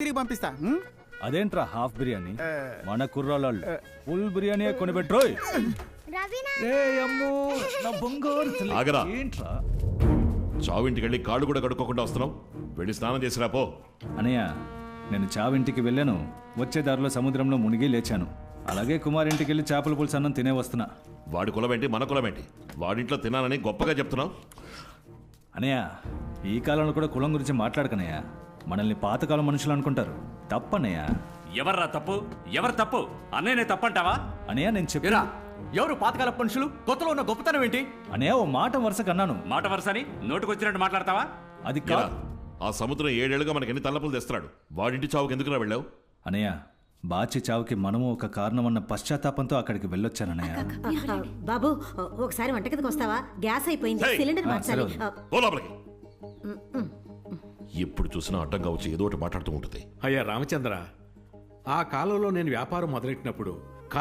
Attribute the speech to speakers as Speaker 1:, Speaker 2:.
Speaker 1: తిరిగి పంపిస్తా.
Speaker 2: అదేంట్రా హాఫ్ బిర్యానీ? మన కుర్రాళ్ళు ఫుల్ బిర్యానీ కొనిపెట్రోయ్.
Speaker 3: ఆగరా,
Speaker 2: ఏంట్రా
Speaker 3: చావింటికి వెళ్ళి కాళ్ళు కూడా కడుక్కోకుండా వస్తున్నావు? వెళ్ళి స్నానం చేసి రాపో.
Speaker 2: అనయ్య, నేను చావింటికి వెళ్ళాను, వచ్చే దారిలో సముద్రంలో మునిగి లేచాను. అలాగే కుమార్ ఇంటికి వెళ్ళి చేపల పులుసు అన్నం తినే వస్తున్నా.
Speaker 3: వాడి కులమేంటి మన కులమేంటి? వాడింట్లో తినాలని గొప్పగా చెప్తున్నావు.
Speaker 2: అనయ్య, ఈ కాలంలో కూడా కులం గురించి మాట్లాడకనయ్య. మనల్ని పాతకాలం మనుషులు అనుకుంటారు. తప్పనయ్య.
Speaker 4: ఎవర్రా తప్పు? ఎవరు తప్పు? అన్నయ్యనే తప్పంటావా?
Speaker 2: అనయ్య, నేను చెప్పినా
Speaker 5: ఎవరు పాతకాల మనుషులు? కొత్తలో ఉన్న గొప్పతనం ఏంటి?
Speaker 2: అనయ్య, ఓ మాట వరుసకు అన్నాను.
Speaker 4: మాట వరుసని నోటుకొచ్చినట్టు మాట్లాడతావా?
Speaker 2: అది
Speaker 3: ఇలా,
Speaker 2: కాదు
Speaker 3: ఆ సముద్రం 7 ఏళ్ళుగా మనకి ఎన్ని తల్లపులు తెస్తున్నాడు. వాడింటి చావుకి ఎందుకురా వెళ్ళావు?
Speaker 2: అనయ్య. బాచి చావుకి మనము ఒక కారణమన్న పశ్చాత్తాపంతో అక్కడికి వెళ్ళొచ్చానన్నయ్య.
Speaker 6: బాబు, ఒకసారి వంటగదికి వస్తావా? గ్యాస్ అయిపోయింది, సిలిండర్ మార్చాలి.
Speaker 3: పో లోపలికి. ఎప్పుడు చూసినా అడ్డంగా వచ్చి ఏదో ఒకటి మాట్లాడుతూ ఉంటుంది.
Speaker 7: అయ్యా రామచంద్ర, ఆ కాలంలో నేను వ్యాపారం మొదలెట్టినప్పుడు